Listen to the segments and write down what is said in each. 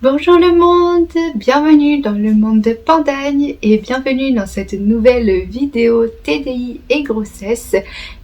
Bonjour le monde, bienvenue dans le monde de Pandagne et bienvenue dans cette nouvelle vidéo TDI et grossesse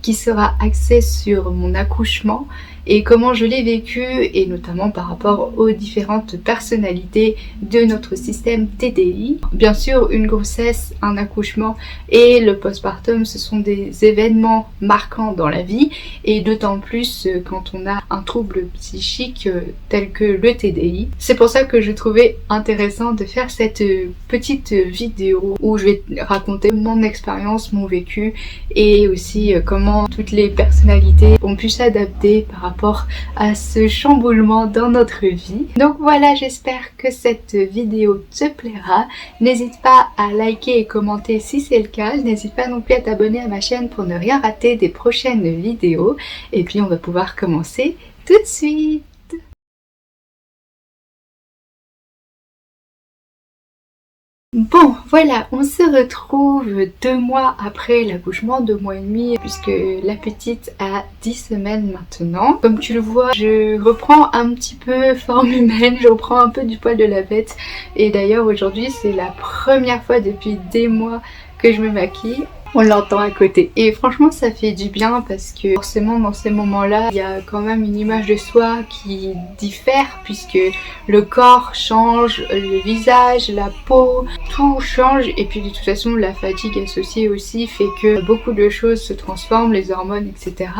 qui sera axée sur mon accouchement et comment je l'ai vécu et notamment par rapport aux différentes personnalités de notre système TDI. Bien sûr, une grossesse, un accouchement et le postpartum, ce sont des événements marquants dans la vie et d'autant plus quand on a un trouble psychique tel que le TDI. C'est pour ça que je trouvais intéressant de faire cette petite vidéo où je vais raconter mon expérience, mon vécu et aussi comment toutes les personnalités ont pu s'adapter par rapport à ce chamboulement dans notre vie. Donc voilà, j'espère que cette vidéo te plaira. N'hésite pas à liker et commenter si c'est le cas. N'hésite pas non plus à t'abonner à ma chaîne pour ne rien rater des prochaines vidéos. Et puis on va pouvoir commencer tout de suite. Bon, voilà, on se retrouve 2 mois après l'accouchement, 2 mois et demi, puisque la petite a 10 semaines maintenant. Comme tu le vois, je reprends un petit peu forme humaine, je reprends un peu du poil de la bête. Et d'ailleurs, aujourd'hui, c'est la première fois depuis des mois que je me maquille. On l'entend à côté. Et franchement, ça fait du bien parce que forcément, dans ces moments-là, il y a quand même une image de soi qui diffère puisque le corps change, le visage, la peau, tout change. Et puis de toute façon, la fatigue associée aussi fait que beaucoup de choses se transforment, les hormones, etc.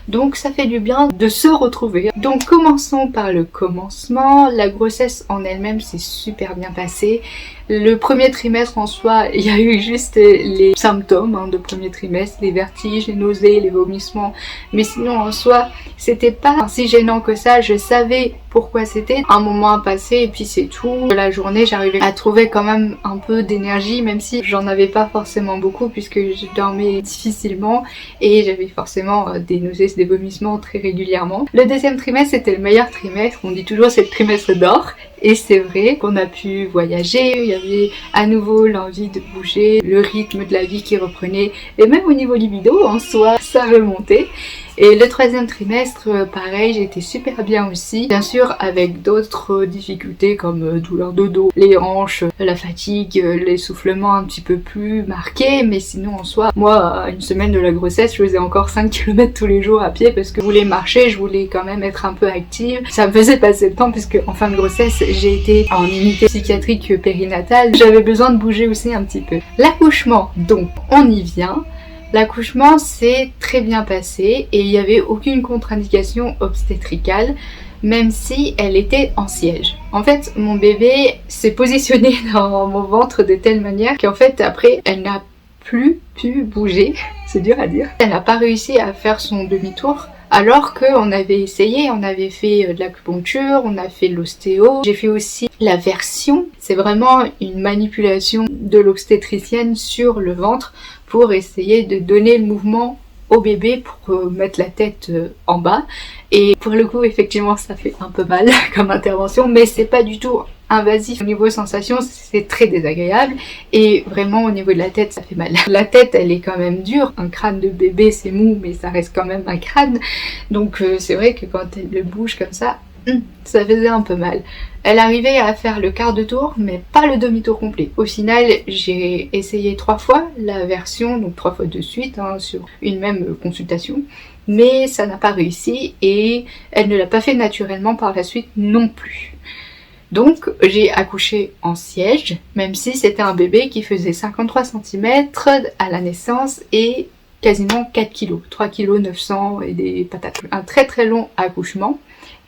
Donc ça fait du bien de se retrouver. Donc commençons par le commencement. La grossesse en elle-même s'est super bien passée. Le premier trimestre en soi, il y a eu juste les symptômes de premier trimestre, les vertiges, les nausées, les vomissements. Mais sinon en soi, c'était pas si gênant que ça. Je savais pourquoi c'était. Un moment à passer et puis c'est tout. La journée, j'arrivais à trouver quand même un peu d'énergie, même si j'en avais pas forcément beaucoup puisque je dormais difficilement et j'avais forcément des nausées, des vomissements très régulièrement. Le deuxième trimestre, c'était le meilleur trimestre. On dit toujours c'est le trimestre d'or. Et c'est vrai qu'on a pu voyager, il y avait à nouveau l'envie de bouger, le rythme de la vie qui reprenait, et même au niveau libido en soi, ça remontait. Et le troisième trimestre, pareil, j'étais super bien aussi. Bien sûr, avec d'autres difficultés comme douleur de dos, les hanches, la fatigue, l'essoufflement un petit peu plus marqué. Mais sinon, en soi, moi, à une semaine de la grossesse, je faisais encore 5 km tous les jours à pied parce que je voulais marcher, je voulais quand même être un peu active. Ça me faisait passer le temps puisque en fin de grossesse, j'ai été en unité psychiatrique périnatale. J'avais besoin de bouger aussi un petit peu. L'accouchement, donc, on y vient. L'accouchement s'est très bien passé et il n'y avait aucune contre-indication obstétricale, même si elle était en siège. En fait, mon bébé s'est positionné dans mon ventre de telle manière qu'en fait, après, elle n'a plus pu bouger. C'est dur à dire. Elle n'a pas réussi à faire son demi-tour. Alors qu'on avait essayé, on avait fait de l'acupuncture, on a fait de l'ostéo. J'ai fait aussi la version. C'est vraiment une manipulation de l'obstétricienne sur le ventre pour essayer de donner le mouvement au bébé pour mettre la tête en bas. Et pour le coup, effectivement, ça fait un peu mal comme intervention, mais c'est pas du tout invasif. Au niveau sensation, c'est très désagréable et vraiment au niveau de la tête, ça fait mal. La tête, elle est quand même dure. Un crâne de bébé, c'est mou, mais ça reste quand même un crâne. Donc c'est vrai que quand elle bouge comme ça faisait un peu mal. Elle arrivait à faire le quart de tour, mais pas le demi-tour complet. Au final, j'ai essayé 3 fois la version, donc 3 fois de suite, sur une même consultation. Mais ça n'a pas réussi et elle ne l'a pas fait naturellement par la suite non plus. Donc j'ai accouché en siège, même si c'était un bébé qui faisait 53 cm à la naissance et quasiment 4 kg, 3 kg 900 et des patates. Un très très long accouchement.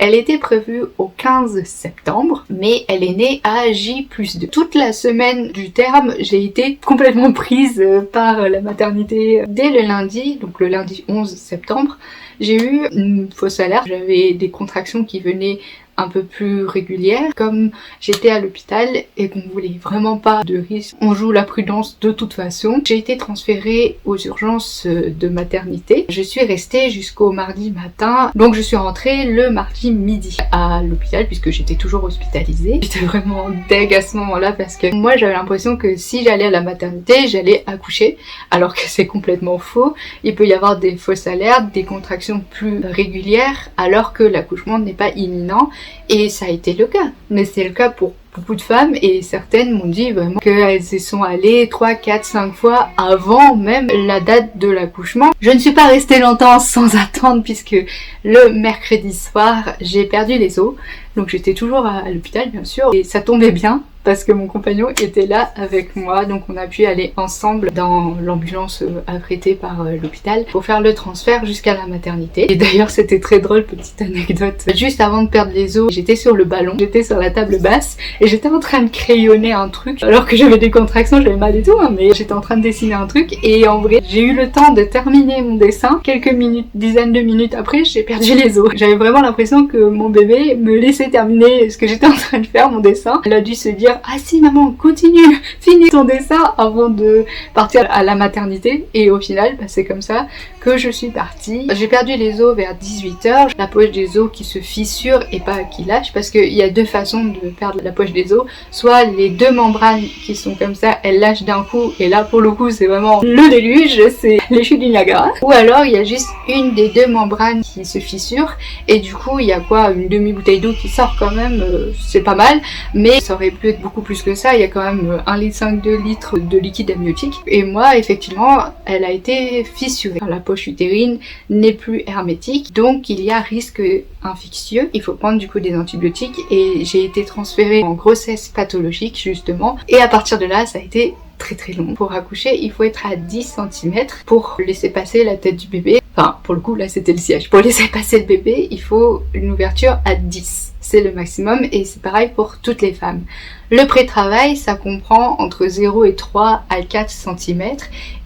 Elle était prévue au 15 septembre, mais elle est née à J+2. Toute la semaine du terme, j'ai été complètement prise par la maternité. Dès le lundi, donc le lundi 11 septembre, j'ai eu une fausse alerte. J'avais des contractions qui venaient un peu plus régulières. Comme j'étais à l'hôpital et qu'on voulait vraiment pas de risque, on joue la prudence de toute façon. J'ai été transférée aux urgences de maternité. Je suis restée jusqu'au mardi matin, donc je suis rentrée le mardi midi à l'hôpital puisque j'étais toujours hospitalisée. J'étais vraiment deg à ce moment-là parce que moi j'avais l'impression que si j'allais à la maternité, j'allais accoucher, alors que c'est complètement faux. Il peut y avoir des fausses alertes, des contractions plus régulières alors que l'accouchement n'est pas imminent. Et ça a été le cas. Mais c'est le cas pour beaucoup de femmes et certaines m'ont dit vraiment qu'elles y sont allées 3, 4, 5 fois avant même la date de l'accouchement. Je ne suis pas restée longtemps sans attendre puisque le mercredi soir, j'ai perdu les os. Donc j'étais toujours à l'hôpital bien sûr et ça tombait bien parce que mon compagnon était là avec moi, donc on a pu aller ensemble dans l'ambulance affrétée par l'hôpital pour faire le transfert jusqu'à la maternité. Et d'ailleurs c'était très drôle, petite anecdote, juste avant de perdre les os, j'étais sur le ballon, j'étais sur la table basse et j'étais en train de crayonner un truc alors que j'avais des contractions, j'avais mal et tout hein, mais j'étais en train de dessiner un truc et en vrai j'ai eu le temps de terminer mon dessin. Quelques minutes, dizaines de minutes après, j'ai perdu les os. J'avais vraiment l'impression que mon bébé me laissait terminer ce que j'étais en train de faire, mon dessin. Elle a dû se dire ah si maman, continue, finis ton dessin avant de partir à la maternité. Et au final, bah, c'est comme ça que je suis partie. J'ai perdu les os vers 18h, la poche des os qui se fissure et pas qui lâche, parce qu'il y a deux façons de perdre la poche des os. Soit les deux membranes qui sont comme ça, elles lâchent d'un coup, et là pour le coup c'est vraiment le déluge, c'est les chutes du Niagara. Ou alors il y a juste une des deux membranes qui se fissure, et du coup il y a quoi, une demi-bouteille d'eau qui sort quand même, c'est pas mal, mais ça aurait pu être beaucoup plus que ça, il y a quand même 1,5 litre de liquide amniotique. Et moi effectivement, elle a été fissurée. La poche utérine n'est plus hermétique, donc il y a risque infectieux. Il faut prendre du coup des antibiotiques et j'ai été transférée en grossesse pathologique justement. Et à partir de là, ça a été très long. Pour accoucher, il faut être à 10 cm pour laisser passer la tête du bébé. Enfin, pour le coup, là, c'était le siège. Pour laisser passer le bébé, il faut une ouverture à 10. C'est le maximum et c'est pareil pour toutes les femmes. Le pré-travail, ça comprend entre 0 et 3 à 4 cm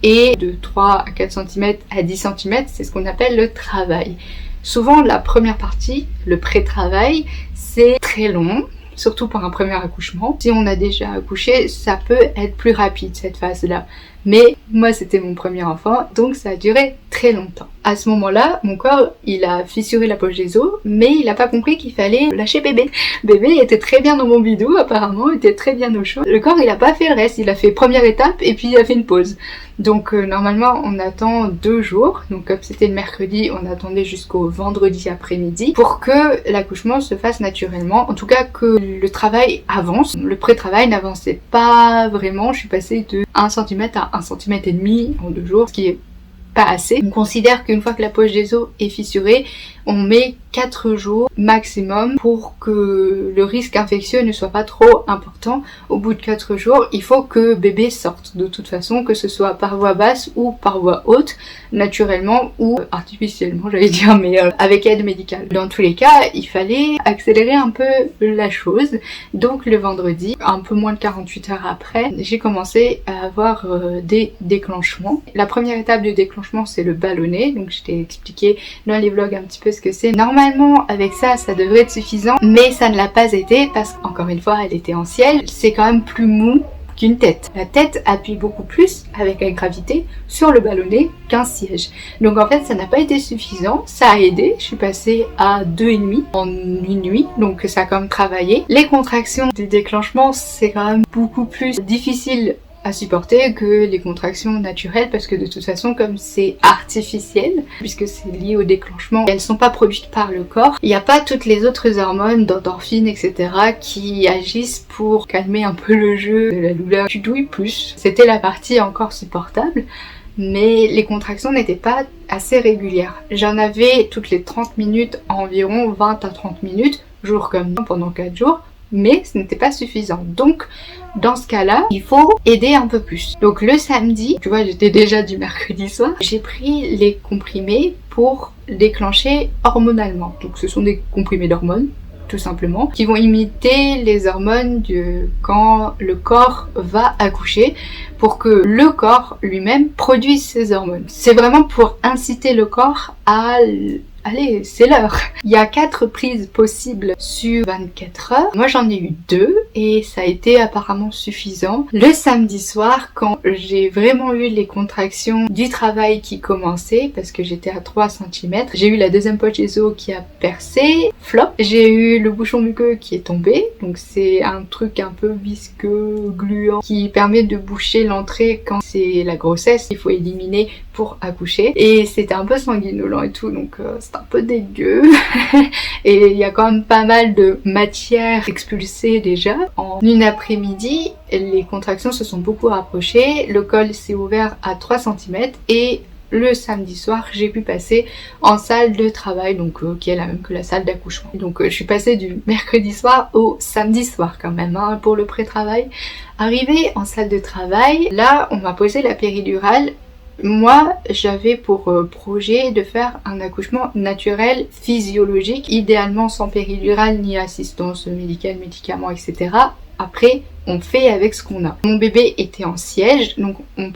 et de 3 à 4 cm à 10 cm, c'est ce qu'on appelle le travail. Souvent, la première partie, le pré-travail, c'est très long. Surtout pour un premier accouchement. Si on a déjà accouché, ça peut être plus rapide cette phase-là. Mais moi c'était mon premier enfant, donc ça a duré très longtemps. À ce moment-là, mon corps, il a fissuré la poche des os, mais il n'a pas compris qu'il fallait lâcher bébé. Bébé était très bien dans mon bidou, apparemment, était très bien au chaud. Le corps, il a pas fait le reste, il a fait première étape et puis il a fait une pause. Donc normalement, on attend 2 jours. Donc comme c'était le mercredi, on attendait jusqu'au vendredi après-midi pour que l'accouchement se fasse naturellement. En tout cas, que le travail avance. Le pré-travail n'avançait pas vraiment. Je suis passée de 1 cm à 1,5 cm en 2 jours, ce qui est pas assez. On considère qu'une fois que la poche des os est fissurée, on met 4 jours maximum pour que le risque infectieux ne soit pas trop important. Au bout de 4 jours, il faut que bébé sorte de toute façon, que ce soit par voie basse ou par voie haute, naturellement ou artificiellement, j'allais dire, mais avec aide médicale. Dans tous les cas, il fallait accélérer un peu la chose. Donc le vendredi, un peu moins de 48 heures après, j'ai commencé à avoir des déclenchements. La première étape du déclenchement, c'est le ballonnet. Donc je t'ai expliqué dans les vlogs un petit peu ce que c'est. Normalement, avec ça devrait être suffisant, mais ça ne l'a pas été parce qu'encore une fois, elle était en ciel. C'est quand même plus mou qu'une tête. La tête appuie beaucoup plus avec la gravité sur le ballonnet qu'un siège. Donc en fait, ça n'a pas été suffisant. Ça a aidé. Je suis passée à 2,5 en une nuit. Donc ça a quand même travaillé. Les contractions du déclenchement, c'est quand même beaucoup plus difficile à supporter que les contractions naturelles parce que de toute façon comme c'est artificiel puisque c'est lié au déclenchement, elles sont pas produites par le corps. Il n'y a pas toutes les autres hormones d'endorphine etc qui agissent pour calmer un peu le jeu de la douleur. Tu douilles plus. C'était la partie encore supportable. Mais les contractions n'étaient pas assez régulières. J'en avais toutes les 30 minutes, environ 20 à 30 minutes, jour comme pendant 4 jours. Mais ce n'était pas suffisant. Donc, dans ce cas-là, il faut aider un peu plus. Donc le samedi, tu vois, j'étais déjà du mercredi soir, j'ai pris les comprimés pour déclencher hormonalement. Donc ce sont des comprimés d'hormones, tout simplement, qui vont imiter les hormones quand le corps va accoucher pour que le corps lui-même produise ces hormones. C'est vraiment pour inciter le corps à... Allez, c'est l'heure. Il y a 4 prises possibles sur 24 heures. Moi, j'en ai eu 2 et ça a été apparemment suffisant. Le samedi soir, quand j'ai vraiment eu les contractions du travail qui commençaient, parce que j'étais à 3 cm, j'ai eu la deuxième poche des os qui a percé, flop. J'ai eu le bouchon muqueux qui est tombé, donc c'est un truc un peu visqueux, gluant, qui permet de boucher l'entrée quand c'est la grossesse. Il faut éliminer pour accoucher et c'était un peu sanguinolent et tout, donc c'était un peu dégueu et il y a quand même pas mal de matière expulsée déjà. En une après-midi, les contractions se sont beaucoup rapprochées, le col s'est ouvert à 3 cm et le samedi soir, j'ai pu passer en salle de travail, donc qui est la même que la salle d'accouchement. Donc je suis passée du mercredi soir au samedi soir quand même, hein, pour le pré-travail. Arrivée en salle de travail, là on m'a posé la péridurale. Moi, j'avais pour projet de faire un accouchement naturel, physiologique, idéalement sans péridurale ni assistance médicale, médicaments, etc. Après, on fait avec ce qu'on a. Mon bébé était en siège, donc on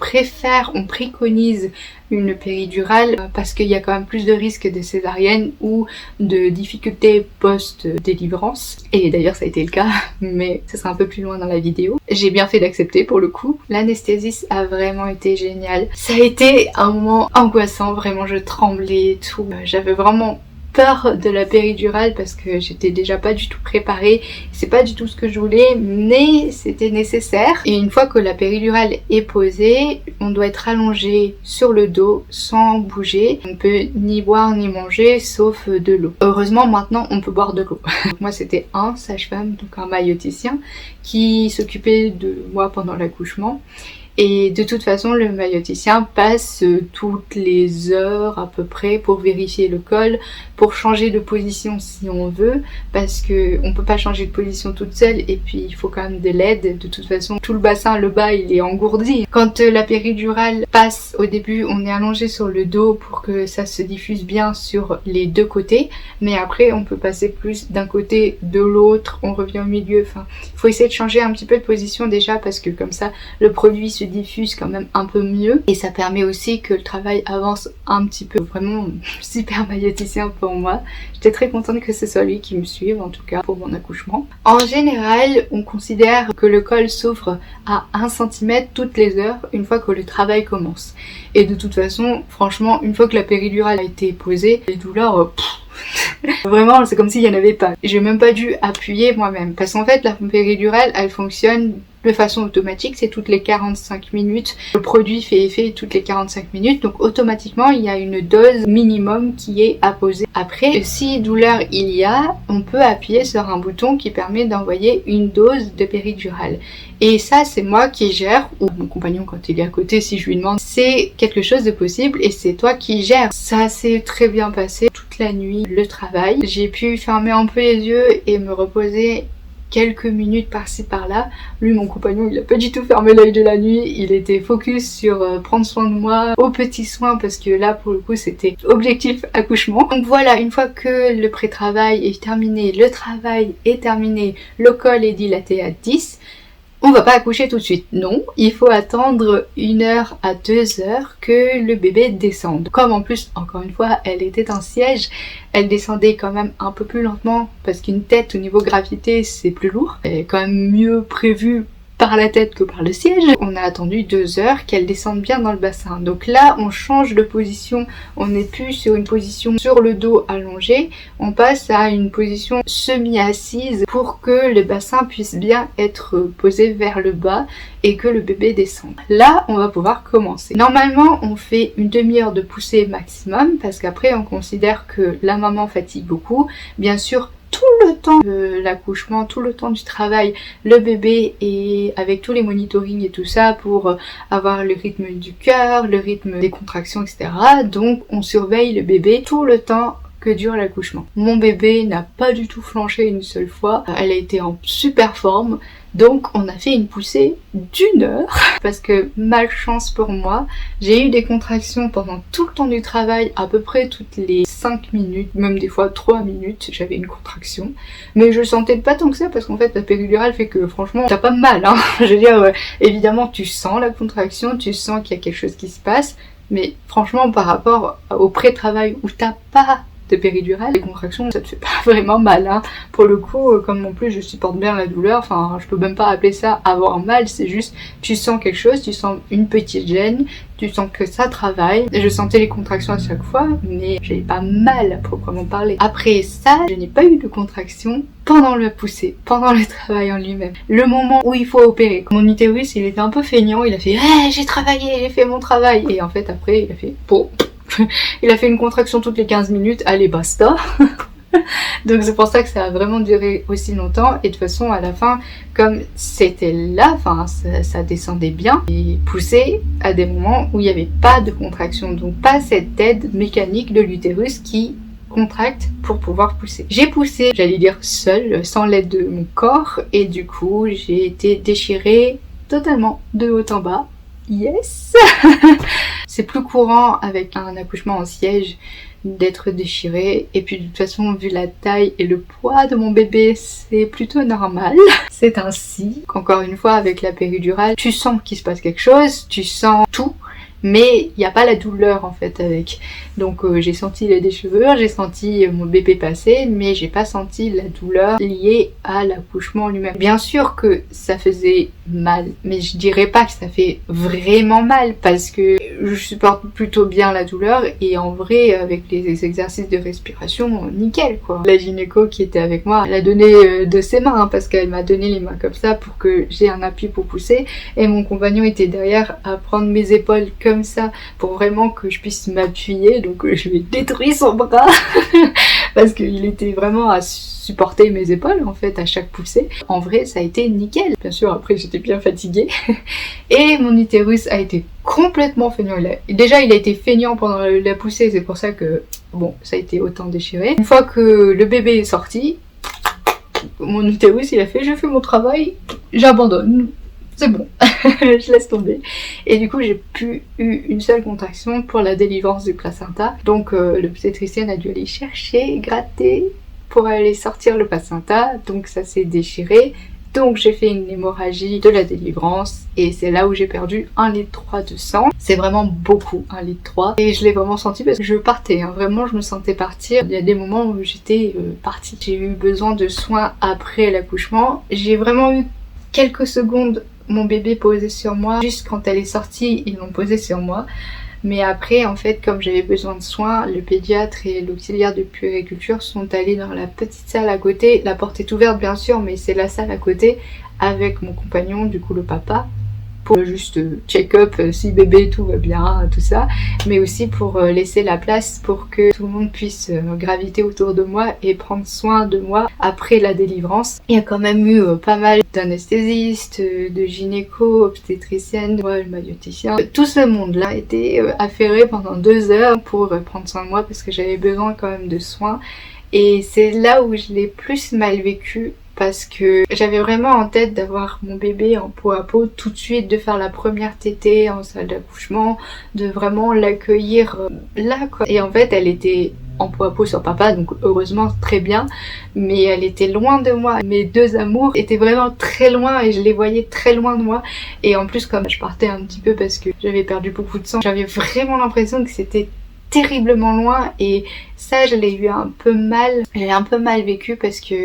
préconise une péridurale parce qu'il y a quand même plus de risques de césarienne ou de difficultés post-délivrance. Et d'ailleurs ça a été le cas, mais ce sera un peu plus loin dans la vidéo. J'ai bien fait d'accepter pour le coup. L'anesthésiste a vraiment été géniale. Ça a été un moment angoissant, vraiment je tremblais et tout. J'avais vraiment peur de la péridurale parce que j'étais déjà pas du tout préparée, c'est pas du tout ce que je voulais, mais c'était nécessaire. Et une fois que la péridurale est posée, on doit être allongé sur le dos sans bouger. On ne peut ni boire ni manger sauf de l'eau. Heureusement maintenant on peut boire de l'eau. Moi c'était un sage-femme, donc un maïoticien qui s'occupait de moi pendant l'accouchement. Et de toute façon, le maïoticien passe toutes les heures à peu près pour vérifier le col, pour changer de position si on veut, parce que on peut pas changer de position toute seule et puis il faut quand même de l'aide. De toute façon, tout le bassin, le bas, il est engourdi. Quand la péridurale passe, au début, on est allongé sur le dos pour que ça se diffuse bien sur les deux côtés, mais après, on peut passer plus d'un côté, de l'autre, on revient au milieu. Enfin, il faut essayer de changer un petit peu de position déjà parce que comme ça, le produit se diffuse quand même un peu mieux et ça permet aussi que le travail avance un petit peu. Vraiment super maïoticien pour moi. J'étais très contente que ce soit lui qui me suive, en tout cas pour mon accouchement. En général, on considère que le col s'ouvre à 1 cm toutes les heures une fois que le travail commence. Et de toute façon, franchement, une fois que la péridurale a été posée, les douleurs... Vraiment, c'est comme s'il n'y en avait pas. J'ai même pas dû appuyer moi-même. Parce qu'en fait, la péridurale, elle fonctionne de façon automatique, c'est toutes les 45 minutes. Le produit fait effet toutes les 45 minutes, donc automatiquement, il y a une dose minimum qui est apposée. Après, si douleur il y a, on peut appuyer sur un bouton qui permet d'envoyer une dose de péridurale. Et ça, c'est moi qui gère, ou mon compagnon quand il est à côté, si je lui demande, c'est quelque chose de possible et c'est toi qui gères. Ça s'est très bien passé toute la nuit, le travail. J'ai pu fermer un peu les yeux et me reposer quelques minutes par-ci par-là. Lui, mon compagnon, il a pas du tout fermé l'œil de la nuit, il était focus sur prendre soin de moi, aux petits soins, parce que là pour le coup c'était objectif accouchement. Donc voilà, une fois que le pré-travail est terminé, le travail est terminé, le col est dilaté à 10, on va pas accoucher tout de suite, non, il faut attendre 1 heure à 2 heures que le bébé descende. Comme en plus, encore une fois, elle était en siège, elle descendait quand même un peu plus lentement parce qu'une tête au niveau gravité c'est plus lourd. Elle est quand même mieux prévue par la tête que par le siège. On a attendu 2 heures qu'elle descende bien dans le bassin. Donc là, on change de position. On n'est plus sur une position sur le dos allongé. On passe à une position semi-assise pour que le bassin puisse bien être posé vers le bas et que le bébé descende. Là, on va pouvoir commencer. Normalement, on fait une demi-heure de poussée maximum parce qu'après, on considère que la maman fatigue beaucoup. Bien sûr, tout le temps de l'accouchement, tout le temps du travail, le bébé est avec tous les monitorings et tout ça pour avoir le rythme du cœur, le rythme des contractions, etc. Donc on surveille le bébé tout le temps que dure l'accouchement. Mon bébé n'a pas du tout flanché une seule fois, elle a été en super forme. Donc on a fait une poussée d'1 heure parce que malchance pour moi, j'ai eu des contractions pendant tout le temps du travail, à peu près toutes les 5 minutes, même des fois 3 minutes, j'avais une contraction. Mais je sentais pas tant que ça parce qu'en fait la péridurale fait que franchement t'as pas mal, hein. Je veux dire, évidemment tu sens la contraction, tu sens qu'il y a quelque chose qui se passe, mais franchement par rapport au pré-travail où t'as pas de péridurale. Les contractions, ça te fait pas vraiment mal, hein. Pour le coup, comme en plus je supporte bien la douleur, enfin je peux même pas appeler ça avoir mal, c'est juste tu sens quelque chose, tu sens une petite gêne, tu sens que ça travaille. Je sentais les contractions à chaque fois, mais j'avais pas mal à proprement parler. Après ça, je n'ai pas eu de contractions pendant la poussée, pendant le travail en lui-même. Le moment où il faut opérer. Mon utérus, il était un peu feignant, il a fait hey, j'ai travaillé, j'ai fait mon travail. Et en fait, après, il a fait bon. Il a fait une contraction toutes les 15 minutes, allez basta. Donc c'est pour ça que ça a vraiment duré aussi longtemps. Et de toute façon à la fin, comme c'était là, enfin ça descendait bien, et poussé à des moments où il n'y avait pas de contraction, donc pas cette aide mécanique de l'utérus qui contracte pour pouvoir pousser. J'ai poussé, j'allais dire seule, sans l'aide de mon corps, et du coup j'ai été déchirée totalement de haut en bas. Yes. C'est plus courant avec un accouchement en siège d'être déchiré, et puis de toute façon vu la taille et le poids de mon bébé c'est plutôt normal. C'est ainsi qu'encore une fois avec la péridurale tu sens qu'il se passe quelque chose, tu sens tout, mais il n'y a pas la douleur en fait avec. Donc j'ai senti les déchirures, j'ai senti mon bébé passer, mais j'ai pas senti la douleur liée à l'accouchement lui-même. Bien sûr que ça faisait mal, mais je dirais pas que ça fait vraiment mal parce que je supporte plutôt bien la douleur, et en vrai avec les exercices de respiration, nickel quoi. La gynéco qui était avec moi, elle a donné de ses mains, hein, parce qu'elle m'a donné les mains comme ça pour que j'ai un appui pour pousser, et mon compagnon était derrière à prendre mes épaules comme ça pour vraiment que je puisse m'appuyer. Donc je lui ai détruit son bras parce qu'il était vraiment à supporter mes épaules en fait à chaque poussée. En vrai ça a été nickel. Bien sûr après j'étais bien fatiguée et mon utérus a été complètement feignant. Déjà il a été feignant pendant la poussée, c'est pour ça que bon ça a été autant déchiré. Une fois que le bébé est sorti, mon utérus il a fait je fais mon travail, j'abandonne. C'est bon, je laisse tomber. Et du coup, j'ai plus eu une seule contraction pour la délivrance du placenta. Donc, l'obstétricienne a dû aller chercher, gratter pour aller sortir le placenta. Donc, ça s'est déchiré. Donc, j'ai fait une hémorragie de la délivrance. Et c'est là où j'ai perdu 1,3 litre de sang. C'est vraiment beaucoup, 1,3 litre. Et je l'ai vraiment senti parce que je partais. Hein. Vraiment, je me sentais partir. Il y a des moments où j'étais partie. J'ai eu besoin de soins après l'accouchement. J'ai vraiment eu quelques secondes mon bébé posé sur moi. Juste quand elle est sortie, ils l'ont posé sur moi. Mais après, en fait, comme j'avais besoin de soins, le pédiatre et l'auxiliaire de puériculture sont allés dans la petite salle à côté. La porte est ouverte, bien sûr, mais c'est la salle à côté avec mon compagnon, du coup le papa, pour juste check-up si bébé tout va bien, tout ça, mais aussi pour laisser la place pour que tout le monde puisse graviter autour de moi et prendre soin de moi après la délivrance. Il y a quand même eu pas mal d'anesthésistes, de gynéco, obstétriciennes, le maïoticien. Tout ce monde-là était affairé pendant 2 heures pour prendre soin de moi parce que j'avais besoin quand même de soins. Et c'est là où je l'ai plus mal vécu, parce que j'avais vraiment en tête d'avoir mon bébé en peau à peau tout de suite, de faire la première tétée en salle d'accouchement, de vraiment l'accueillir là quoi. Et en fait elle était en peau à peau sur papa, donc heureusement très bien, mais elle était loin de moi. Mes deux amours étaient vraiment très loin et je les voyais très loin de moi. Et en plus comme je partais un petit peu parce que j'avais perdu beaucoup de sang, j'avais vraiment l'impression que c'était terriblement loin, et ça je l'ai eu un peu mal, j'ai un peu mal vécu parce que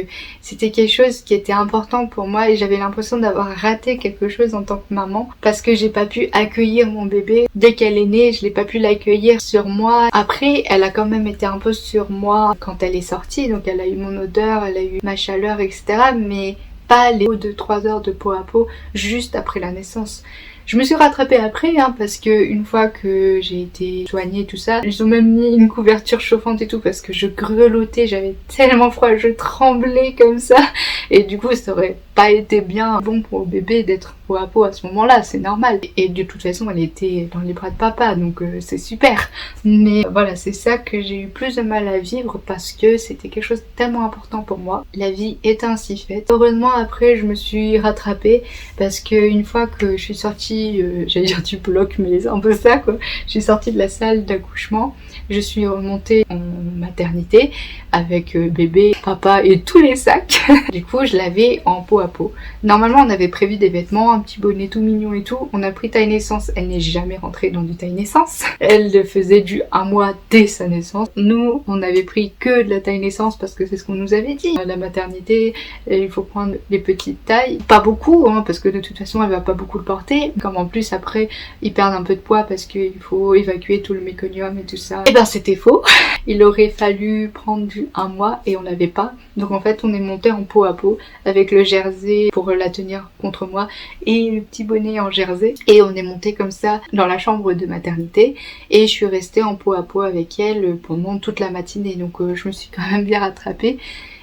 c'était quelque chose qui était important pour moi et j'avais l'impression d'avoir raté quelque chose en tant que maman parce que j'ai pas pu accueillir mon bébé dès qu'elle est née, je l'ai pas pu l'accueillir sur moi. Après elle a quand même été un peu sur moi quand elle est sortie, donc elle a eu mon odeur, elle a eu ma chaleur, etc., mais pas les 2-3 heures de peau à peau juste après la naissance. Je me suis rattrapée après, hein, parce que une fois que j'ai été soignée tout ça, ils ont même mis une couverture chauffante et tout parce que je grelottais, j'avais tellement froid, je tremblais comme ça, et du coup ça aurait pas été bien bon pour le bébé d'être peau à peau à ce moment-là, c'est normal. Et de toute façon elle était dans les bras de papa, donc c'est super. Mais voilà, c'est ça que j'ai eu plus de mal à vivre parce que c'était quelque chose de tellement important pour moi. La vie est ainsi faite. Heureusement après je me suis rattrapée parce que une fois que je suis sortie, j'allais dire du bloc, mais c'est un peu ça quoi, je suis sortie de la salle d'accouchement, je suis remontée en maternité avec bébé, papa et tous les sacs. Du coup je l'avais en peau à peau. Normalement on avait prévu des vêtements, un petit bonnet tout mignon et tout. On a pris taille naissance, elle n'est jamais rentrée dans du taille naissance. Elle faisait du 1 mois dès sa naissance. Nous on avait pris que de la taille naissance parce que c'est ce qu'on nous avait dit. La maternité, il faut prendre les petites tailles. Pas beaucoup hein, parce que de toute façon elle va pas beaucoup le porter. Comme en plus après ils perdent un peu de poids parce qu'il faut évacuer tout le méconium et tout ça. Et ben c'était faux. Il aurait fallu prendre du 1 mois et on n'avait pas. Donc en fait on est monté en peau à peau avec le jersey pour la tenir contre moi et le petit bonnet en jersey. Et on est monté comme ça dans la chambre de maternité et je suis restée en peau à peau avec elle pendant toute la matinée. Donc je me suis quand même bien rattrapée.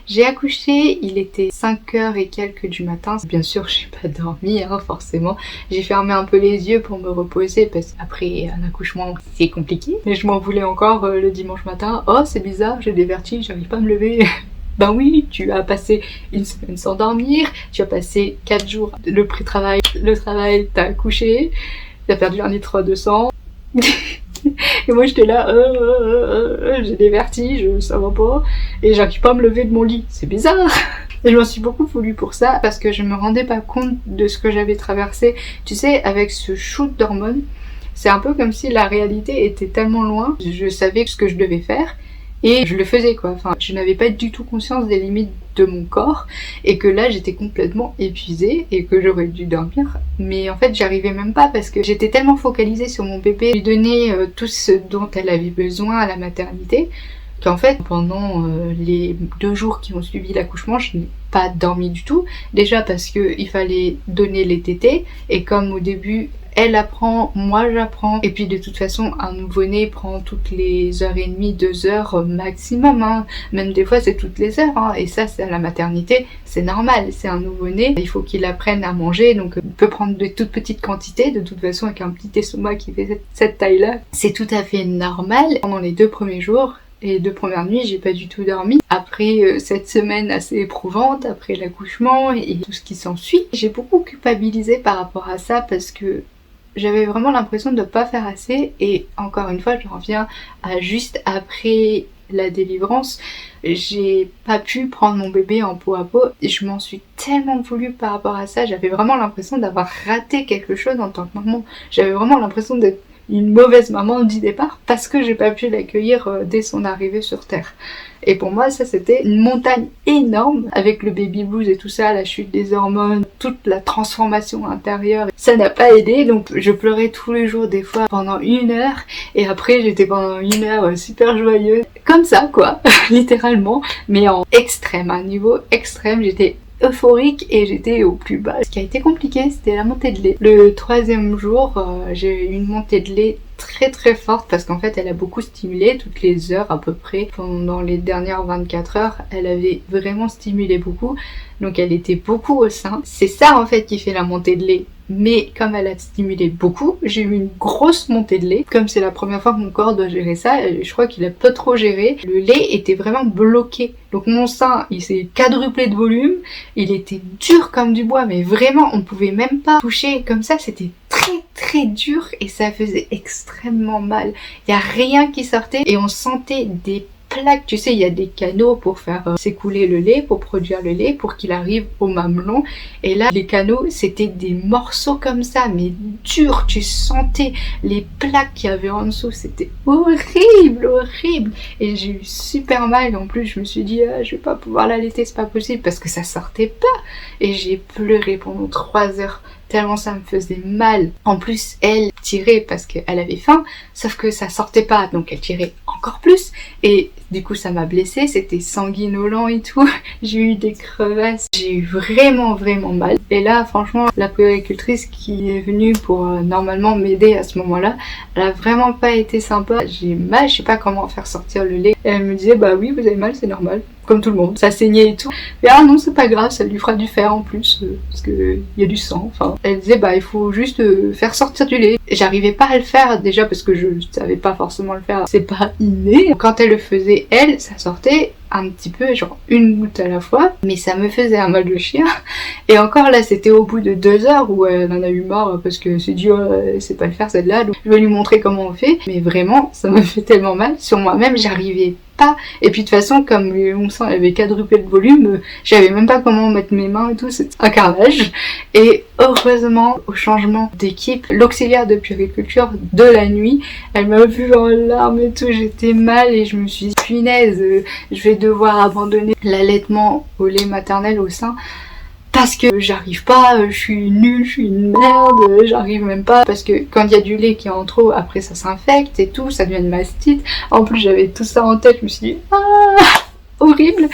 J'ai accouché, il était 5h et quelques du matin. Bien sûr, j'ai pas dormi, hein, forcément. J'ai fermé un peu les yeux pour me reposer parce qu'après un accouchement, c'est compliqué. Mais je m'en voulais encore le dimanche matin. Oh, c'est bizarre, j'ai des vertiges, j'arrive pas à me lever. Ben oui, tu as passé une semaine sans dormir, tu as passé 4 jours le pré-travail, le travail, t'as accouché, t'as perdu 1 litre de sang. Et moi j'étais là, j'ai des vertiges, ça va pas, et j'arrive pas à me lever de mon lit, c'est bizarre. Et je m'en suis beaucoup voulu pour ça, parce que je me rendais pas compte de ce que j'avais traversé. Tu sais, avec ce shoot d'hormones, c'est un peu comme si la réalité était tellement loin, je savais ce que je devais faire, et je le faisais quoi. Enfin, je n'avais pas du tout conscience des limites de mon corps et que là j'étais complètement épuisée et que j'aurais dû dormir. Mais en fait j'arrivais même pas parce que j'étais tellement focalisée sur mon bébé, lui donner tout ce dont elle avait besoin à la maternité, qu'en fait pendant les 2 jours qui ont suivi l'accouchement je n'ai pas dormi du tout. Déjà parce que il fallait donner les tétés et comme au début elle apprend, moi j'apprends, et puis de toute façon un nouveau-né prend toutes les 1h30, 2 heures maximum, hein. Même des fois c'est toutes les heures, hein. Et ça c'est à la maternité, c'est normal, c'est un nouveau-né, il faut qu'il apprenne à manger, donc il peut prendre de toutes petites quantités, de toute façon avec un petit estomac qui fait cette taille-là, c'est tout à fait normal. Pendant les 2 premiers jours, et 2 premières nuits, j'ai pas du tout dormi. Après cette semaine assez éprouvante, après l'accouchement et tout ce qui s'ensuit, j'ai beaucoup culpabilisé par rapport à ça parce que j'avais vraiment l'impression de pas faire assez et encore une fois je reviens à juste après la délivrance, j'ai pas pu prendre mon bébé en peau à peau et je m'en suis tellement voulu par rapport à ça. J'avais vraiment l'impression d'avoir raté quelque chose en tant que maman, j'avais vraiment l'impression d'être une mauvaise maman du départ parce que j'ai pas pu l'accueillir dès son arrivée sur terre. Et pour moi ça c'était une montagne énorme avec le baby blues et tout ça, la chute des hormones, toute la transformation intérieure. Ça n'a pas aidé, donc je pleurais tous les jours des fois pendant 1 heure et après j'étais pendant 1 heure super joyeuse. Comme ça quoi, littéralement, mais en extrême, à un niveau extrême, j'étais euphorique et j'étais au plus bas. Ce qui a été compliqué c'était la montée de lait. Le 3e jour j'ai eu une montée de lait très forte parce qu'en fait elle a beaucoup stimulé toutes les heures à peu près. Pendant les dernières 24 heures elle avait vraiment stimulé beaucoup, donc elle était beaucoup au sein. C'est ça en fait qui fait la montée de lait. Mais comme elle a stimulé beaucoup, j'ai eu une grosse montée de lait. Comme c'est la première fois que mon corps doit gérer ça, je crois qu'il a pas trop géré. Le lait était vraiment bloqué. Donc mon sein, il s'est quadruplé de volume. Il était dur comme du bois, mais vraiment, on pouvait même pas toucher comme ça. C'était très dur et ça faisait extrêmement mal. Il y a rien qui sortait et on sentait des plaques, tu sais il y a des canaux pour faire s'écouler le lait, pour produire le lait, pour qu'il arrive au mamelon, et là les canaux c'était des morceaux comme ça mais durs, tu sentais les plaques qu'il y avait en dessous, c'était horrible et j'ai eu super mal. En plus je me suis dit je vais pas pouvoir l'allaiter, c'est pas possible parce que ça sortait pas et j'ai pleuré pendant 3 heures tellement ça me faisait mal. En plus elle tirait parce qu'elle avait faim, sauf que ça sortait pas donc elle tirait encore plus et du coup ça m'a blessée, c'était sanguinolent et tout. J'ai eu des crevasses, j'ai eu vraiment mal. Et là franchement la puéricultrice qui est venue pour normalement m'aider à ce moment-là, elle a vraiment pas été sympa. J'ai mal, je sais pas comment faire sortir le lait. Et elle me disait bah oui vous avez mal, c'est normal, comme tout le monde, ça saignait et tout. Mais ah non c'est pas grave, ça lui fera du fer en plus parce que il y a du sang. Enfin elle disait bah il faut juste faire sortir du lait. J'arrivais pas à le faire déjà parce que je savais pas forcément le faire, c'est pas inné. Quand elle le faisait elle, ça sortait un petit peu, genre une goutte à la fois, mais ça me faisait un mal de chien. Et encore là c'était au bout de 2 heures où elle en a eu marre parce que c'est dit c'est pas le faire celle-là, donc je vais lui montrer comment on fait. Mais vraiment ça me fait tellement mal sur moi-même, j'arrivais pas. Et puis de toute façon, comme mon sang avait quadruplé le volume, j'avais même pas comment mettre mes mains et tout, c'était un carnage. Et heureusement, au changement d'équipe, l'auxiliaire de puériculture de la nuit, elle m'a vu en larmes et tout, j'étais mal et je me suis dit, punaise, je vais devoir abandonner l'allaitement au lait maternel au sein. Parce que j'arrive pas, je suis nulle, je suis une merde, j'arrive même pas. Parce que quand il y a du lait qui est en trop, après ça s'infecte et tout, ça devient une mastite. En plus j'avais tout ça en tête, je me suis dit, ah, horrible.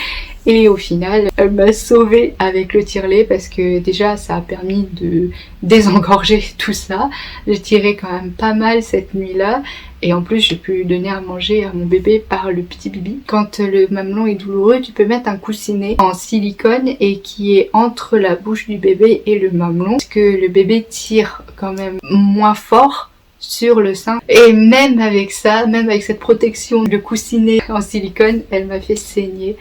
Et au final, elle m'a sauvée avec le tire-lait parce que déjà ça a permis de désengorger tout ça. J'ai tiré quand même pas mal cette nuit-là. Et en plus, j'ai pu donner à manger à mon bébé par le petit bibi. Quand le mamelon est douloureux, tu peux mettre un coussinet en silicone et qui est entre la bouche du bébé et le mamelon. Parce que le bébé tire quand même moins fort sur le sein. Et même avec ça, même avec cette protection de coussinet en silicone, elle m'a fait saigner.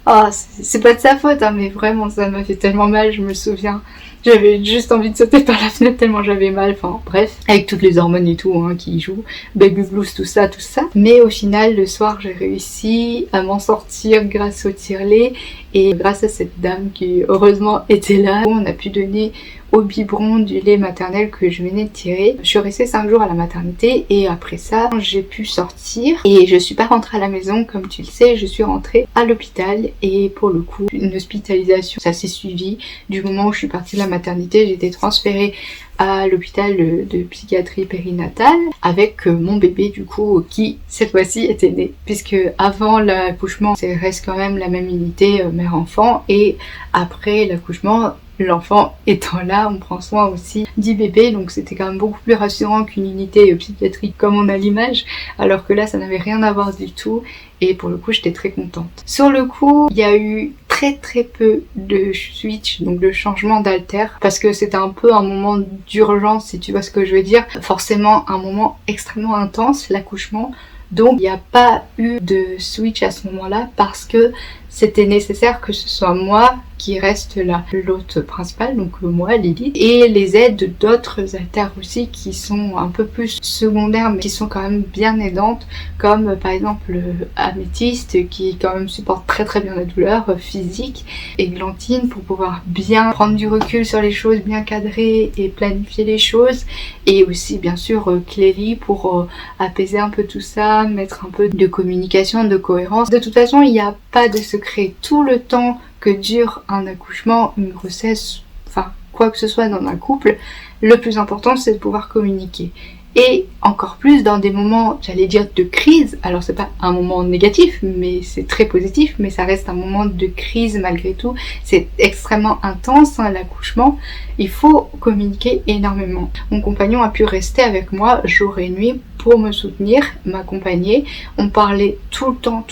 Ah, c'est pas de sa faute, hein, mais vraiment ça m'a fait tellement mal, je me souviens. J'avais juste envie de sauter par la fenêtre tellement j'avais mal, enfin bref, avec toutes les hormones et tout hein, qui y jouent, baby blues, tout ça. Mais au final, le soir, j'ai réussi à m'en sortir grâce au tire-lait et grâce à cette dame qui heureusement était là. On a pu donner au biberon du lait maternel que je venais de tirer. Je suis restée 5 jours à la maternité et après ça, j'ai pu sortir et je suis pas rentrée à la maison comme tu le sais, je suis rentrée à l'hôpital et pour le coup, une hospitalisation, ça s'est suivi. Du moment où je suis partie de la maternité, j'ai été transférée à l'hôpital de psychiatrie périnatale avec mon bébé du coup qui cette fois-ci était né puisque avant l'accouchement ça reste quand même la même unité mère-enfant et après l'accouchement l'enfant étant là on prend soin aussi du bébé donc c'était quand même beaucoup plus rassurant qu'une unité psychiatrique comme on a l'image alors que là ça n'avait rien à voir du tout et pour le coup j'étais très contente. Sur le coup il y a eu très peu de switch, donc de changement d'alter, parce que c'était un peu un moment d'urgence, si tu vois ce que je veux dire. Forcément un moment extrêmement intense, l'accouchement, donc il n'y a pas eu de switch à ce moment-là parce que c'était nécessaire que ce soit moi qui reste là, l'hôte principal, donc moi, Lily, et les aides d'autres haltères aussi qui sont un peu plus secondaires mais qui sont quand même bien aidantes, comme par exemple Améthyste qui quand même supporte très bien la douleur physique, et Glantine pour pouvoir bien prendre du recul sur les choses, bien cadrer et planifier les choses, et aussi bien sûr Cléry pour apaiser un peu tout ça, mettre un peu de communication, de cohérence. De toute façon, il n'y a pas de secret. Tout le temps que dure un accouchement, une grossesse, enfin quoi que ce soit dans un couple, le plus important c'est de pouvoir communiquer. Et encore plus dans des moments, j'allais dire de crise, alors c'est pas un moment négatif, mais c'est très positif, mais ça reste un moment de crise malgré tout, c'est extrêmement intense hein, l'accouchement, il faut communiquer énormément. Mon compagnon a pu rester avec moi jour et nuit pour me soutenir, m'accompagner, on parlait tout le temps,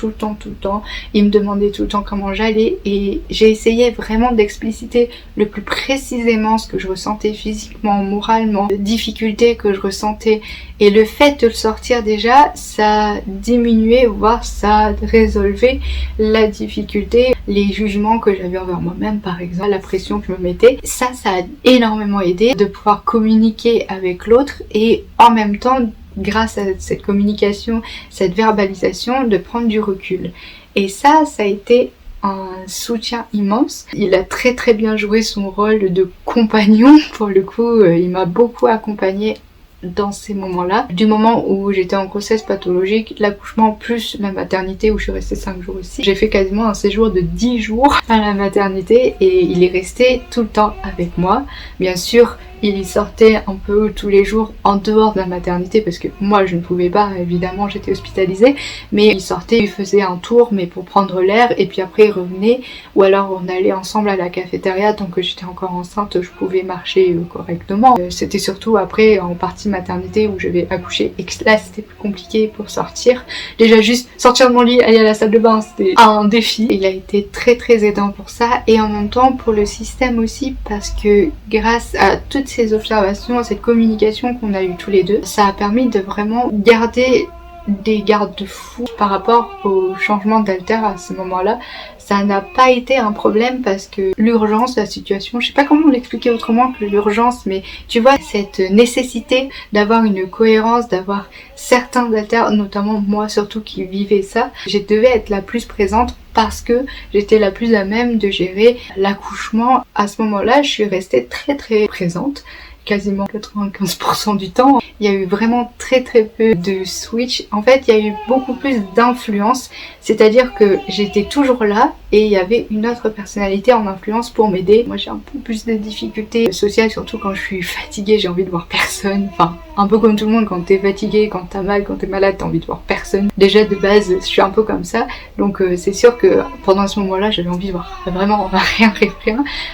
il me demandait tout le temps comment j'allais et j'ai essayé vraiment d'expliciter le plus précisément ce que je ressentais physiquement, moralement, les difficultés que je ressentais. Et le fait de le sortir déjà, ça diminuait, voire ça résolvait la difficulté, les jugements que j'avais envers moi-même par exemple, la pression que je me mettais. Ça a énormément aidé de pouvoir communiquer avec l'autre et en même temps, grâce à cette communication, cette verbalisation, de prendre du recul. Et ça a été un soutien immense. Il a très bien joué son rôle de compagnon, pour le coup, il m'a beaucoup accompagnée dans ces moments-là. Du moment où j'étais en grossesse pathologique, l'accouchement plus la maternité où je suis restée 5 jours aussi, j'ai fait quasiment un séjour de 10 jours à la maternité et il est resté tout le temps avec moi. Bien sûr, il y sortait un peu tous les jours en dehors de la maternité parce que moi je ne pouvais pas, évidemment j'étais hospitalisée, mais il sortait, il faisait un tour mais pour prendre l'air et puis après il revenait ou alors on allait ensemble à la cafétéria tant que j'étais encore enceinte, je pouvais marcher correctement. C'était surtout après en partie maternité où je vais accoucher et que là c'était plus compliqué pour sortir. Déjà juste sortir de mon lit, aller à la salle de bain, c'était un défi. Il a été très aidant pour ça et en même temps pour le système aussi parce que grâce à toutes ces observations, cette communication qu'on a eu tous les deux, ça a permis de vraiment garder des garde-fous par rapport au changement d'haltère à ce moment-là. Ça n'a pas été un problème parce que l'urgence, la situation, je sais pas comment l'expliquer autrement que l'urgence, mais tu vois, cette nécessité d'avoir une cohérence, d'avoir certains haltères, notamment moi surtout qui vivais ça, je devais être la plus présente parce que j'étais la plus à même de gérer l'accouchement. À ce moment-là, je suis restée très présente, quasiment 95% du temps. Il y a eu vraiment très peu de switch. En fait, il y a eu beaucoup plus d'influence, c'est-à-dire que j'étais toujours là et il y avait une autre personnalité en influence pour m'aider. Moi, j'ai un peu plus de difficultés sociales, surtout quand je suis fatiguée, j'ai envie de voir personne. Enfin, un peu comme tout le monde, quand t'es fatigué, quand t'as mal, quand t'es malade, t'as envie de voir personne. Déjà, de base, je suis un peu comme ça. Donc, c'est sûr que pendant ce moment-là, j'avais envie de voir vraiment rien.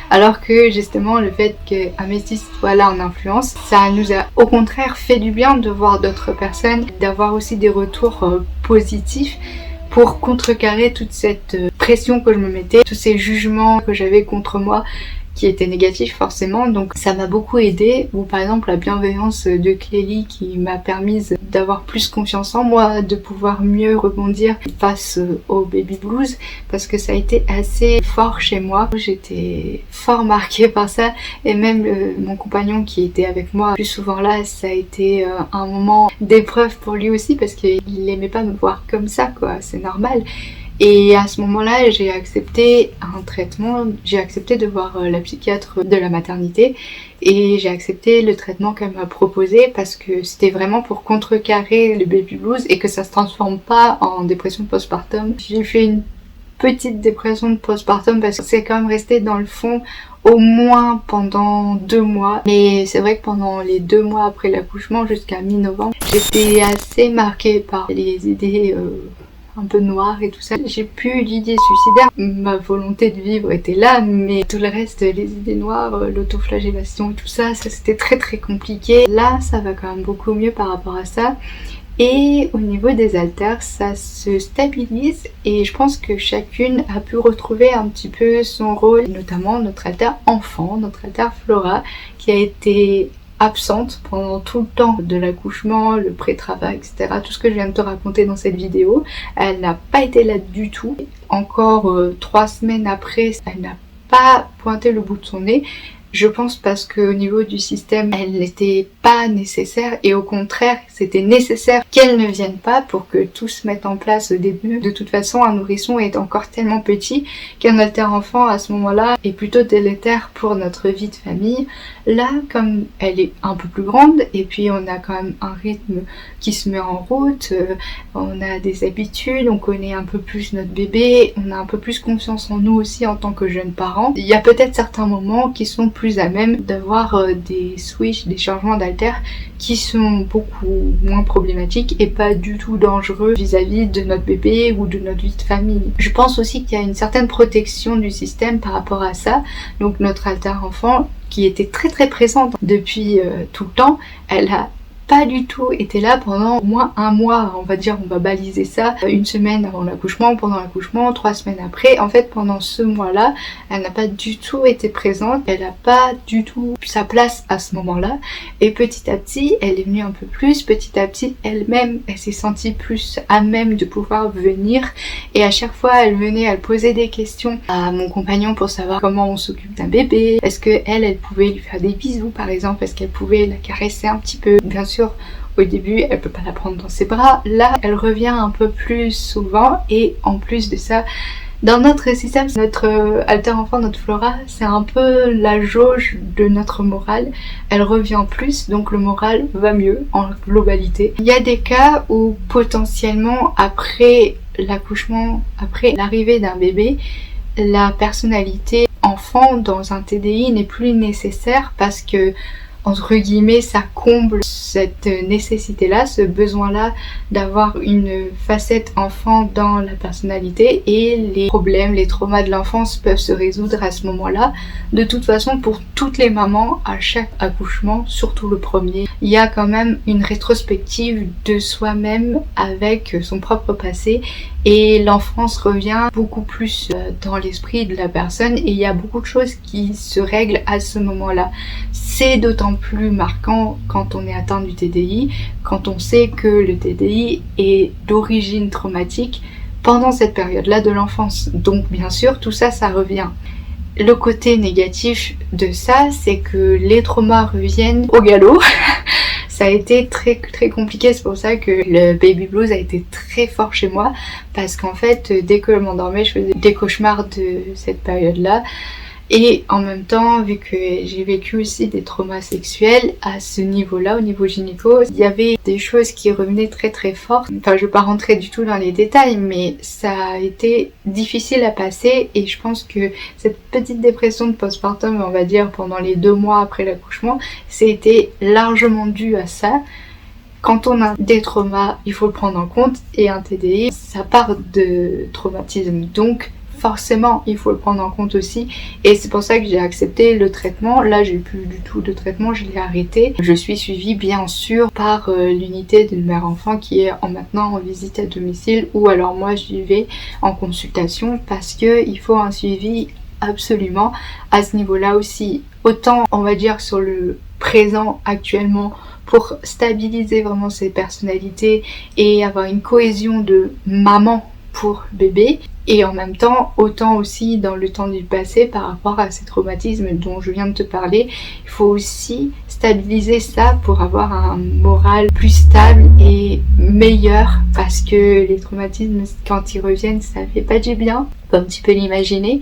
Alors que, justement, le fait qu'Améthyste soit là en influence, ça nous a au contraire fait du bien de voir d'autres personnes, d'avoir aussi des retours positifs pour contrecarrer toute cette pression que je me mettais, tous ces jugements que j'avais contre moi qui étaient négatifs forcément. Donc ça m'a beaucoup aidé, ou par exemple la bienveillance de Clélie qui m'a permis d'avoir plus confiance en moi, de pouvoir mieux rebondir face au baby blues, parce que ça a été assez fort chez moi. J'étais fort marquée par ça, et même mon compagnon qui était avec moi plus souvent là, ça a été un moment d'épreuve pour lui aussi, parce qu'il aimait pas me voir comme ça, quoi, c'est normal. Et à ce moment-là, j'ai accepté un traitement, j'ai accepté de voir la psychiatre de la maternité et j'ai accepté le traitement qu'elle m'a proposé parce que c'était vraiment pour contrecarrer le baby blues et que ça se transforme pas en dépression postpartum. J'ai fait une petite dépression de postpartum parce que c'est quand même resté dans le fond au moins pendant 2 mois. Mais c'est vrai que pendant les 2 mois après l'accouchement jusqu'à mi-novembre, j'étais assez marquée par les idées un peu noir et tout ça. J'ai plus l'idée suicidaire, ma volonté de vivre était là, mais tout le reste, les idées noires, l'autoflagellation et tout ça, ça c'était très compliqué. Là, ça va quand même beaucoup mieux par rapport à ça. Et au niveau des haltères, ça se stabilise et je pense que chacune a pu retrouver un petit peu son rôle, notamment notre haltère enfant, notre haltère Flora, qui a été absente pendant tout le temps de l'accouchement, le pré-travail, etc. Tout ce que je viens de te raconter dans cette vidéo, elle n'a pas été là du tout. Encore 3 semaines après, elle n'a pas pointé le bout de son nez. Je pense parce qu'au niveau du système, elle n'était pas nécessaire et au contraire, c'était nécessaire qu'elle ne vienne pas pour que tout se mette en place au début. De toute façon, un nourrisson est encore tellement petit qu'un haltère enfant à ce moment-là est plutôt délétère pour notre vie de famille. Là, comme elle est un peu plus grande et puis on a quand même un rythme qui se met en route, on a des habitudes, on connaît un peu plus notre bébé, on a un peu plus confiance en nous aussi en tant que jeunes parents. Il y a peut-être certains moments qui sont plus à même d'avoir des switches, des changements d'haltères qui sont beaucoup moins problématiques et pas du tout dangereux vis-à-vis de notre bébé ou de notre vie de famille. Je pense aussi qu'il y a une certaine protection du système par rapport à ça. Donc notre haltère enfant, qui était très présente depuis tout le temps, elle a pas du tout été là pendant au moins 1 mois, on va dire, on va baliser ça, 1 semaine avant l'accouchement, pendant l'accouchement, 3 semaines après. En fait, pendant ce mois-là, elle n'a pas du tout été présente, elle n'a pas du tout sa place à ce moment-là. Et petit à petit, elle est venue un peu plus, petit à petit, elle-même, elle s'est sentie plus à même de pouvoir venir. Et à chaque fois, elle venait, elle posait des questions à mon compagnon pour savoir comment on s'occupe d'un bébé. Est-ce que elle pouvait lui faire des bisous, par exemple? Est-ce qu'elle pouvait la caresser un petit peu? Bien sûr, au début, elle peut pas la prendre dans ses bras. Là, elle revient un peu plus souvent et en plus de ça, dans notre système, notre haltère enfant, notre Flora, c'est un peu la jauge de notre morale. Elle revient plus, donc le moral va mieux en globalité. Il y a des cas où potentiellement après l'accouchement, après l'arrivée d'un bébé, la personnalité enfant dans un TDI n'est plus nécessaire parce que entre guillemets, ça comble cette nécessité-là, ce besoin-là d'avoir une facette enfant dans la personnalité et les problèmes, les traumas de l'enfance peuvent se résoudre à ce moment-là. De toute façon, pour toutes les mamans, à chaque accouchement, surtout le premier, il y a quand même une rétrospective de soi-même avec son propre passé et l'enfance revient beaucoup plus dans l'esprit de la personne et il y a beaucoup de choses qui se règlent à ce moment-là. C'est d'autant d'autant plus marquant quand on est atteint du TDI, quand on sait que le TDI est d'origine traumatique pendant cette période-là de l'enfance. Donc bien sûr, tout ça, ça revient. Le côté négatif de ça, c'est que les traumas reviennent au galop. Ça a été très compliqué, c'est pour ça que le baby blues a été très fort chez moi, parce qu'en fait, dès que je m'endormais, je faisais des cauchemars de cette période-là. Et en même temps, vu que j'ai vécu aussi des traumas sexuels, à ce niveau-là, au niveau gynéco, il y avait des choses qui revenaient très fort. Enfin, je vais pas rentrer du tout dans les détails, mais ça a été difficile à passer, et je pense que cette petite dépression de postpartum, on va dire, pendant les 2 mois après l'accouchement, c'était largement dû à ça. Quand on a des traumas, il faut le prendre en compte, et un TDI, ça part de traumatisme, donc forcément il faut le prendre en compte aussi, et c'est pour ça que j'ai accepté le traitement. Là, j'ai plus du tout de traitement, je l'ai arrêté. Je suis suivie bien sûr par l'unité de mère enfant qui est maintenant en visite à domicile, ou alors moi j'y vais en consultation, parce que il faut un suivi absolument à ce niveau-là aussi, autant on va dire sur le présent actuellement, pour stabiliser vraiment ses personnalités et avoir une cohésion de maman pour bébé, et en même temps autant aussi dans le temps du passé par rapport à ces traumatismes dont je viens de te parler. Il faut aussi stabiliser ça pour avoir un moral plus stable et meilleur, parce que les traumatismes, quand ils reviennent, ça fait pas du bien, comme tu peux l'imaginer,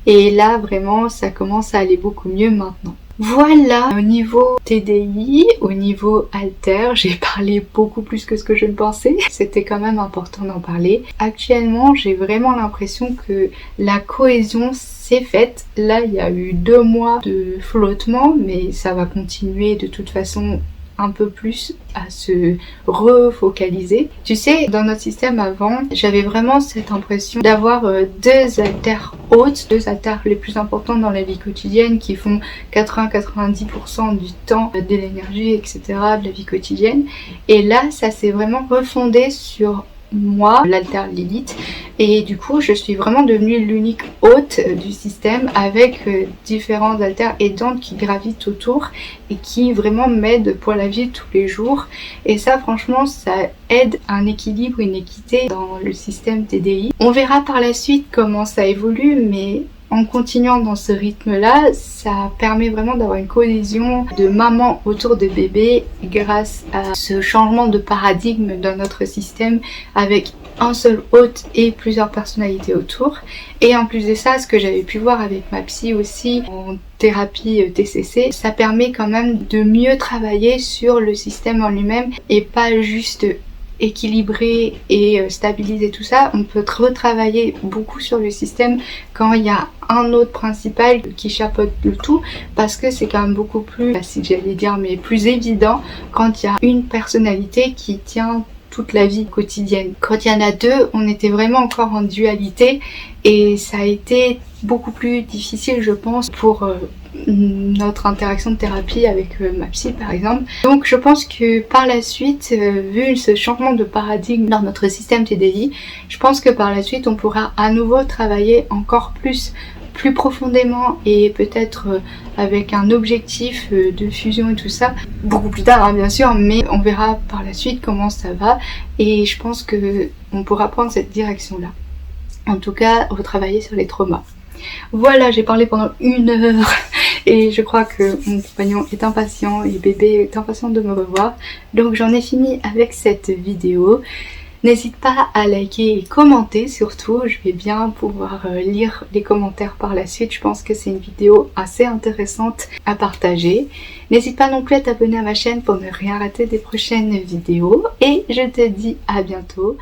et là vraiment ça commence à aller beaucoup mieux maintenant. Voilà, au niveau TDI, au niveau alter, j'ai parlé beaucoup plus que ce que je ne pensais. C'était quand même important d'en parler. Actuellement, j'ai vraiment l'impression que la cohésion s'est faite. Là, il y a eu 2 mois de flottement, mais ça va continuer de toute façon un peu plus à se refocaliser. Tu sais, dans notre système avant, j'avais vraiment cette impression d'avoir 2 haltères hautes, 2 haltères les plus importantes dans la vie quotidienne, qui font 80-90% du temps, de l'énergie, etc., de la vie quotidienne. Et là, ça s'est vraiment refondé sur moi, l'haltère Lilith, et du coup je suis vraiment devenue l'unique hôte du système, avec différents haltères aidantes qui gravitent autour et qui vraiment m'aident pour la vie de tous les jours. Et ça, franchement, ça aide un équilibre, une équité dans le système TDI. On verra par la suite comment ça évolue, mais en continuant dans ce rythme-là, ça permet vraiment d'avoir une cohésion de maman autour de bébé grâce à ce changement de paradigme dans notre système, avec un seul hôte et plusieurs personnalités autour. Et en plus de ça, ce que j'avais pu voir avec ma psy aussi en thérapie TCC, ça permet quand même de mieux travailler sur le système en lui-même et pas juste équilibrer et stabiliser tout ça. On peut retravailler beaucoup sur le système quand il y a un autre principal qui chapeaute le tout, parce que c'est quand même beaucoup plus facile, j'allais dire, mais plus évident quand il y a une personnalité qui tient toute la vie quotidienne. Quand il y en a 2, on était vraiment encore en dualité, et ça a été beaucoup plus difficile, je pense, pour notre interaction de thérapie avec ma psy par exemple. Donc je pense que par la suite, vu ce changement de paradigme dans notre système TDI, je pense que par la suite on pourra à nouveau travailler encore plus profondément, et peut-être avec un objectif de fusion et tout ça beaucoup plus tard, hein, bien sûr, mais on verra par la suite comment ça va, et je pense que on pourra prendre cette direction là, en tout cas retravailler sur les traumas. Voilà, j'ai parlé pendant 1 heure et je crois que mon compagnon est impatient et bébé est impatient de me revoir, donc j'en ai fini avec cette vidéo. N'hésite pas à liker et commenter surtout, je vais bien pouvoir lire les commentaires par la suite. Je pense que c'est une vidéo assez intéressante à partager. N'hésite pas non plus à t'abonner à ma chaîne pour ne rien rater des prochaines vidéos, et je te dis à bientôt.